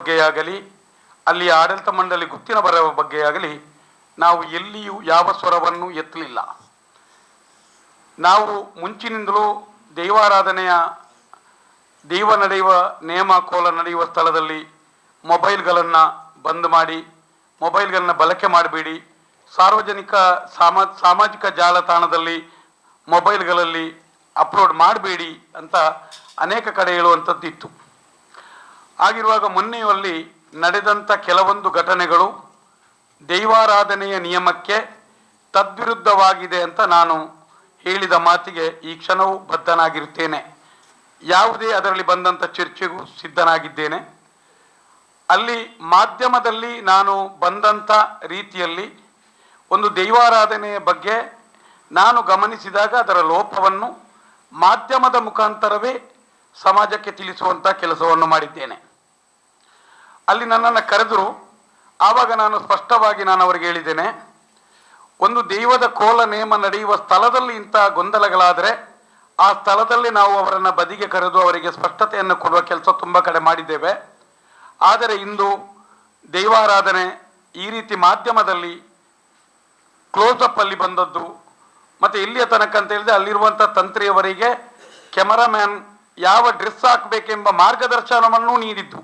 ಬಗ್ಗೆಯಾಗಲಿ ಅಲ್ಲಿಯ ಆಡಳಿತ ಮಂಡಳಿ ಗುತ್ತಿನ ಬರ ಬಗ್ಗೆಯಾಗಲಿ ನಾವು ಎಲ್ಲಿಯೂ ಯಾವ ಸ್ವರವನ್ನು ಎತ್ತಲಿಲ್ಲ. ನಾವು ಮುಂಚಿನಿಂದಲೂ ದೈವಾರಾಧನೆಯ ದೈವ ನಡೆಯುವ ನೇಮ ಕೋಲ ನಡೆಯುವ ಸ್ಥಳದಲ್ಲಿ ಮೊಬೈಲ್ಗಳನ್ನು ಬಂದ್ ಮಾಡಿ, ಮೊಬೈಲ್ಗಳನ್ನು ಬಳಕೆ ಮಾಡಬೇಡಿ, ಸಾರ್ವಜನಿಕ ಸಾಮಾಜಿಕ ಜಾಲತಾಣದಲ್ಲಿ ಮೊಬೈಲ್ಗಳಲ್ಲಿ ಅಪ್ಲೋಡ್ ಮಾಡಬೇಡಿ ಅಂತ ಅನೇಕ ಕಡೆ ಹೇಳುವಂಥದ್ದಿತ್ತು. ಆಗಿರುವಾಗ ಮೊನ್ನೆಯಲ್ಲಿ ನಡೆದಂಥ ಕೆಲವೊಂದು ಘಟನೆಗಳು ದೈವಾರಾಧನೆಯ ನಿಯಮಕ್ಕೆ ತದ್ವಿರುದ್ಧವಾಗಿದೆ ಅಂತ ನಾನು ಹೇಳಿದ ಮಾತಿಗೆ ಈ ಕ್ಷಣವೂ ಬದ್ಧನಾಗಿರುತ್ತೇನೆ. ಯಾವುದೇ ಅದರಲ್ಲಿ ಬಂದಂಥ ಚರ್ಚೆಗೂ ಸಿದ್ಧನಾಗಿದ್ದೇನೆ. ಅಲ್ಲಿ ಮಾಧ್ಯಮದಲ್ಲಿ ನಾನು ಬಂದಂಥ ರೀತಿಯಲ್ಲಿ ಒಂದು ದೈವಾರಾಧನೆಯ ಬಗ್ಗೆ ನಾನು ಗಮನಿಸಿದಾಗ ಅದರ ಲೋಪವನ್ನು ಮಾಧ್ಯಮದ ಮುಖಾಂತರವೇ ಸಮಾಜಕ್ಕೆ ತಿಳಿಸುವಂಥ ಕೆಲಸವನ್ನು ಮಾಡಿದ್ದೇನೆ. ಅಲ್ಲಿ ನನ್ನನ್ನು ಕರೆದರು. ಆವಾಗ ನಾನು ಸ್ಪಷ್ಟವಾಗಿ ಅವರಿಗೆ ಹೇಳಿದ್ದೇನೆ, ಒಂದು ದೈವದ ಕೋಲ ನೇಮ ನಡೆಯುವ ಸ್ಥಳದಲ್ಲಿ ಇಂಥ ಗೊಂದಲಗಳಾದರೆ ಆ ಸ್ಥಳದಲ್ಲಿ ನಾವು ಅವರನ್ನು ಬದಿಗೆ ಕರೆದು ಅವರಿಗೆ ಸ್ಪಷ್ಟತೆಯನ್ನು ಕೊಡುವ ಕೆಲಸ ತುಂಬ ಕಡೆ ಮಾಡಿದ್ದೇವೆ. ಆದರೆ ಇಂದು ದೈವಾರಾಧನೆ ಈ ರೀತಿ ಮಾಧ್ಯಮದಲ್ಲಿ ಕ್ಲೋಸಪ್ ಅಲ್ಲಿ ಬಂದದ್ದು, ಮತ್ತು ಎಲ್ಲಿಯ ತನಕ ಅಂತ ಹೇಳಿದ್ರೆ ಅಲ್ಲಿರುವಂಥ ತಂತ್ರಿಯವರಿಗೆ ಕ್ಯಾಮರಾಮ್ಯಾನ್ ಯಾವ ಡ್ರೆಸ್ ಹಾಕಬೇಕೆಂಬ ಮಾರ್ಗದರ್ಶನವನ್ನು ನೀಡಿದ್ದು,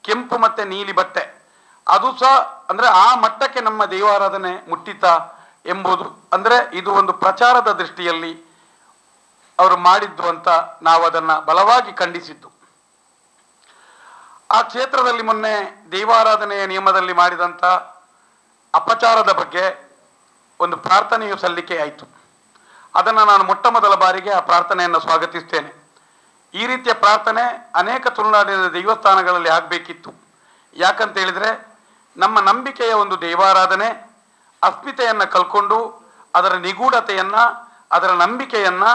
ಕೆಂಪು ಮತ್ತು ನೀಲಿ ಬಟ್ಟೆ, ಅದು ಸಹ ಅಂದರೆ ಆ ಮಟ್ಟಕ್ಕೆ ನಮ್ಮ ದೈವಾರಾಧನೆ ಮುಟ್ಟಿತಾ ಎಂಬುದು, ಅಂದರೆ ಇದು ಒಂದು ಪ್ರಚಾರದ ದೃಷ್ಟಿಯಲ್ಲಿ ಅವರು ಮಾಡಿದ್ದು ಅಂತ ನಾವು ಅದನ್ನು ಬಲವಾಗಿ ಖಂಡಿಸಿದ್ದು. ಆ ಕ್ಷೇತ್ರದಲ್ಲಿ ಮೊನ್ನೆ ದೈವಾರಾಧನೆಯ ನಿಯಮದಲ್ಲಿ ಮಾಡಿದಂಥ ಅಪಚಾರದ ಬಗ್ಗೆ ಒಂದು ಪ್ರಾರ್ಥನೆಯು ಸಲ್ಲಿಕೆ ಆಯಿತು. ಅದನ್ನು ನಾನು ಮೊಟ್ಟ ಮೊದಲ ಬಾರಿಗೆ ಆ ಪ್ರಾರ್ಥನೆಯನ್ನು ಸ್ವಾಗತಿಸ್ತೇನೆ. ಈ ರೀತಿಯ ಪ್ರಾರ್ಥನೆ ಅನೇಕ ತುಳುನಾಡಿನ ದೇವಸ್ಥಾನಗಳಲ್ಲಿ ಆಗಬೇಕಿತ್ತು. ಯಾಕಂತ ಹೇಳಿದರೆ ನಮ್ಮ ನಂಬಿಕೆಯ ಒಂದು ದೈವಾರಾಧನೆ ಅಸ್ಮಿತೆಯನ್ನು ಕಲ್ಕೊಂಡು ಅದರ ನಿಗೂಢತೆಯನ್ನು, ಅದರ ನಂಬಿಕೆಯನ್ನು,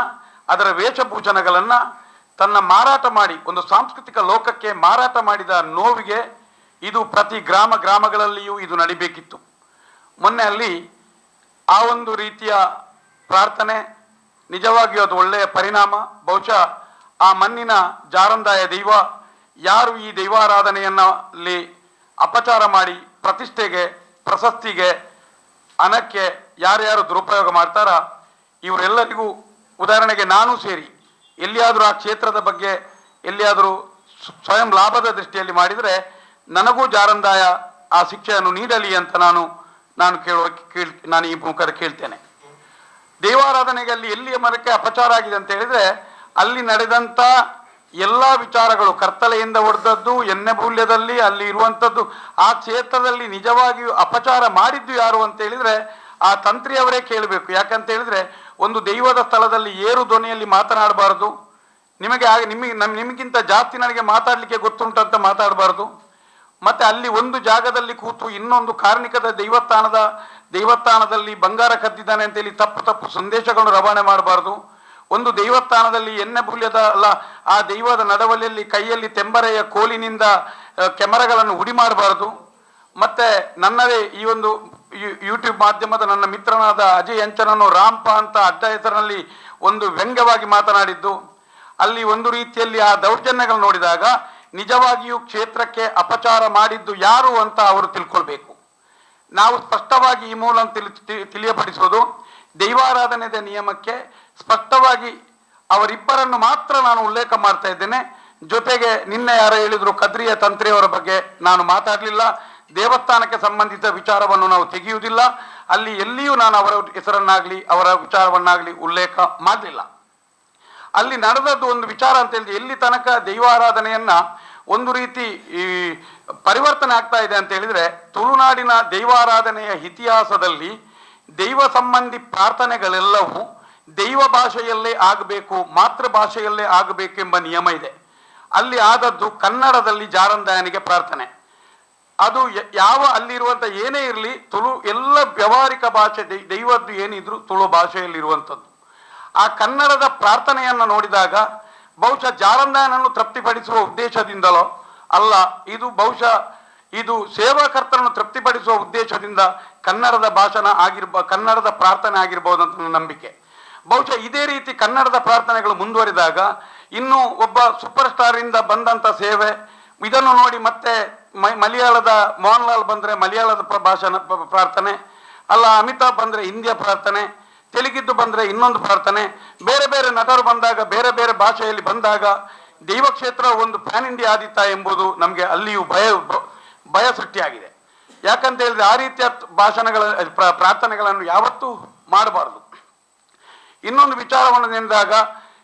ಅದರ ವೇಷಭೂಷಣಗಳನ್ನು ತನ್ನ ಮಾರಾಟ ಮಾಡಿ ಒಂದು ಸಾಂಸ್ಕೃತಿಕ ಲೋಕಕ್ಕೆ ಮಾರಾಟ ಮಾಡಿದ ನೋವಿಗೆ ಇದು ಪ್ರತಿ ಗ್ರಾಮಗಳಲ್ಲಿಯೂ ಇದು ನಡಿಬೇಕಿತ್ತು. ಮೊನ್ನೆ ಅಲ್ಲಿ ಆ ಒಂದು ರೀತಿಯ ಪ್ರಾರ್ಥನೆ ನಿಜವಾಗಿಯೂ ಅದು ಒಳ್ಳೆಯ ಪರಿಣಾಮ. ಬಹುಶಃ ಆ ಮಣ್ಣಿನ ಜಾರಂದಾಯ ದೈವ ಯಾರು ಈ ದೈವಾರಾಧನೆಯಲ್ಲಿ ಅಪಚಾರ ಮಾಡಿ ಪ್ರತಿಷ್ಠೆಗೆ, ಪ್ರಶಸ್ತಿಗೆ, ಹಣಕ್ಕೆ ಯಾರ್ಯಾರು ದುರುಪಯೋಗ ಮಾಡ್ತಾರ ಇವರೆಲ್ಲರಿಗೂ, ಉದಾಹರಣೆಗೆ ನಾನು ಸೇರಿ ಎಲ್ಲಿಯಾದರೂ ಆ ಕ್ಷೇತ್ರದ ಬಗ್ಗೆ ಎಲ್ಲಿಯಾದರೂ ಸ್ವಯಂ ಲಾಭದ ದೃಷ್ಟಿಯಲ್ಲಿ ಮಾಡಿದರೆ ನನಗೂ ಜಾರಂದಾಯ ಆ ಶಿಕ್ಷೆಯನ್ನು ನೀಡಲಿ ಅಂತ ನಾನು ಈ ಮುಖದ ಕೇಳ್ತೇನೆ. ದೈವಾರಾಧನೆಗೆ ಅಲ್ಲಿ ಎಲ್ಲಿಯ ಮರಕ್ಕೆ ಅಪಚಾರ ಆಗಿದೆ ಅಂತ ಹೇಳಿದರೆ ಅಲ್ಲಿ ನಡೆದಂಥ ಎಲ್ಲ ವಿಚಾರಗಳು ಕರ್ತಲೆಯಿಂದ ಹೊಡೆದದ್ದು, ಎಣ್ಣೆಬೂಲ್ಯದಲ್ಲಿ ಅಲ್ಲಿ ಇರುವಂಥದ್ದು, ಆ ಕ್ಷೇತ್ರದಲ್ಲಿ ನಿಜವಾಗಿಯೂ ಅಪಚಾರ ಮಾಡಿದ್ದು ಯಾರು ಅಂತ ಹೇಳಿದರೆ ಆ ತಂತ್ರಿಯವರೇ ಕೇಳಬೇಕು. ಯಾಕಂತ ಹೇಳಿದರೆ ಒಂದು ದೈವದ ಸ್ಥಳದಲ್ಲಿ ಏರು ಧ್ವನಿಯಲ್ಲಿ ಮಾತನಾಡಬಾರ್ದು, ನಿಮಗಿಂತ ಜಾಸ್ತಿ ನನಗೆ ಮಾತಾಡಲಿಕ್ಕೆ ಗೊತ್ತುಂಟಂತ ಮಾತಾಡಬಾರ್ದು, ಮತ್ತು ಅಲ್ಲಿ ಒಂದು ಜಾಗದಲ್ಲಿ ಕೂತು ಇನ್ನೊಂದು ಕಾರ್ಣಿಕದ ದೈವಸ್ಥಾನದಲ್ಲಿ ಬಂಗಾರ ಕದ್ದಿದ್ದಾನೆ ಅಂತೇಳಿ ತಪ್ಪು ಸಂದೇಶಗಳನ್ನು ರವಾನೆ ಮಾಡಬಾರ್ದು. ಒಂದು ದೈವಸ್ಥಾನದಲ್ಲಿ ಎಣ್ಣೆಬೂಲ್ಯದ ಆ ದೈವದ ನಡವಳಿಯಲ್ಲಿ ಕೈಯಲ್ಲಿ ತೆಂಬರೆಯ ಕೋಲಿನಿಂದ ಕ್ಯಾಮರಾಗಳನ್ನು ಉಡಿ ಮಾಡಬಾರ್ದು. ಮತ್ತು ನನ್ನದೇ ಈ ಒಂದು ಯೂಟ್ಯೂಬ್ ಮಾಧ್ಯಮದ ನನ್ನ ಮಿತ್ರನಾದ ಅಜಯ್ ಅಂಚನನ್ನು ರಾಂಪ ಅಂತ ಅಡ್ಡ ಹೆಸರಿನಲ್ಲಿ ಒಂದು ವ್ಯಂಗ್ಯವಾಗಿ ಮಾತನಾಡಿದ್ದು, ಅಲ್ಲಿ ಒಂದು ರೀತಿಯಲ್ಲಿ ಆ ದೌರ್ಜನ್ಯಗಳು ನೋಡಿದಾಗ ನಿಜವಾಗಿಯೂ ಕ್ಷೇತ್ರಕ್ಕೆ ಅಪಚಾರ ಮಾಡಿದ್ದು ಯಾರು ಅಂತ ಅವರು ತಿಳ್ಕೊಳ್ಬೇಕು. ನಾವು ಸ್ಪಷ್ಟವಾಗಿ ಈ ಮೂಲ ತಿಳಿಯಪಡಿಸೋದು, ದೈವಾರಾಧನೆಯ ನಿಯಮಕ್ಕೆ ಸ್ಪಷ್ಟವಾಗಿ ಅವರಿಬ್ಬರನ್ನು ಮಾತ್ರ ನಾನು ಉಲ್ಲೇಖ ಮಾಡ್ತಾ ಇದ್ದೇನೆ. ಜೊತೆಗೆ ನಿನ್ನೆ ಯಾರೋ ಹೇಳಿದ್ರು ಕದ್ರಿಯ ತಂತ್ರಿಯವರ ಬಗ್ಗೆ ನಾನು ಮಾತಾಡಲಿಲ್ಲ. ದೇವಸ್ಥಾನಕ್ಕೆ ಸಂಬಂಧಿಸಿದ ವಿಚಾರವನ್ನು ನಾವು ತೆಗೆಯುವುದಿಲ್ಲ. ಅಲ್ಲಿ ಎಲ್ಲಿಯೂ ನಾನು ಅವರ ಹೆಸರನ್ನಾಗಲಿ ಅವರ ವಿಚಾರವನ್ನಾಗಲಿ ಉಲ್ಲೇಖ ಮಾಡಲಿಲ್ಲ. ಅಲ್ಲಿ ನಡೆದದ್ದು ಒಂದು ವಿಚಾರ ಅಂತ ಹೇಳಿದ್ರೆ ಎಲ್ಲಿ ತನಕ ದೈವಾರಾಧನೆಯನ್ನು ಒಂದು ರೀತಿ ಪರಿವರ್ತನೆ ಆಗ್ತಾ ಇದೆ ಅಂತ ಹೇಳಿದರೆ, ತುಳುನಾಡಿನ ದೈವಾರಾಧನೆಯ ಇತಿಹಾಸದಲ್ಲಿ ದೈವ ಸಂಬಂಧಿ ಪ್ರಾರ್ಥನೆಗಳೆಲ್ಲವೂ ದೈವ ಭಾಷೆಯಲ್ಲೇ ಆಗಬೇಕು, ಮಾತೃಭಾಷೆಯಲ್ಲೇ ಆಗಬೇಕು ಎಂಬ ನಿಯಮ ಇದೆ. ಅಲ್ಲಿ ಆದದ್ದು ಕನ್ನಡದಲ್ಲಿ ಜಾರಂದಾಯನಿಗೆ ಪ್ರಾರ್ಥನೆ. ಅದು ಯಾವ ಅಲ್ಲಿರುವಂಥ ಏನೇ ಇರಲಿ ತುಳು ಎಲ್ಲ ವ್ಯಾವಹಾರಿಕ ಭಾಷೆ ದೈವದ್ದು ಏನಿದ್ರು ತುಳು ಭಾಷೆಯಲ್ಲಿರುವಂಥದ್ದು. ಆ ಕನ್ನಡದ ಪ್ರಾರ್ಥನೆಯನ್ನು ನೋಡಿದಾಗ ಬಹುಶಃ ಜಾರಂದಾಯನನ್ನು ತೃಪ್ತಿಪಡಿಸುವ ಉದ್ದೇಶದಿಂದಲೋ ಅಲ್ಲ, ಇದು ಬಹುಶಃ ಇದು ಸೇವಾಕರ್ತರನ್ನು ತೃಪ್ತಿಪಡಿಸುವ ಉದ್ದೇಶದಿಂದ ಕನ್ನಡದ ಕನ್ನಡದ ಪ್ರಾರ್ಥನೆ ಆಗಿರ್ಬೋದು ಅಂತ ನನ್ನ ನಂಬಿಕೆ. ಬಹುಶಃ ಇದೇ ರೀತಿ ಕನ್ನಡದ ಪ್ರಾರ್ಥನೆಗಳು ಮುಂದುವರಿದಾಗ ಇನ್ನು ಒಬ್ಬ ಸೂಪರ್ ಸ್ಟಾರ್ ಇಂದ ಬಂದಂಥ ಸೇವೆ ಇದನ್ನು ನೋಡಿ ಮತ್ತೆ ಮಲಯಾಳದ ಮೋಹನ್ಲಾಲ್ ಬಂದರೆ ಮಲಯಾಳದ ಭಾಷಣ ಪ್ರಾರ್ಥನೆ, ಅಲ್ಲ ಅಮಿತಾಬ್ ಬಂದರೆ ಹಿಂದಿಯ ಪ್ರಾರ್ಥನೆ, ತೆಲುಗಿದ್ದು ಬಂದರೆ ಇನ್ನೊಂದು ಪ್ರಾರ್ಥನೆ, ಬೇರೆ ಬೇರೆ ನಟರು ಬಂದಾಗ ಬೇರೆ ಬೇರೆ ಭಾಷೆಯಲ್ಲಿ ಬಂದಾಗ ದೈವಕ್ಷೇತ್ರ ಒಂದು ಪ್ಯಾನ್ ಇಂಡಿಯಾ ಆದಿತ್ತ ಎಂಬುದು ನಮಗೆ ಅಲ್ಲಿಯೂ ಭಯ ಸೃಷ್ಟಿಯಾಗಿದೆ. ಯಾಕಂತ ಹೇಳಿದ್ರೆ ಆ ರೀತಿಯ ಪ್ರಾರ್ಥನೆಗಳನ್ನು ಯಾವತ್ತೂ ಮಾಡಬಾರ್ದು. ಇನ್ನೊಂದು ವಿಚಾರವನ್ನು ನೆನೆದಾಗ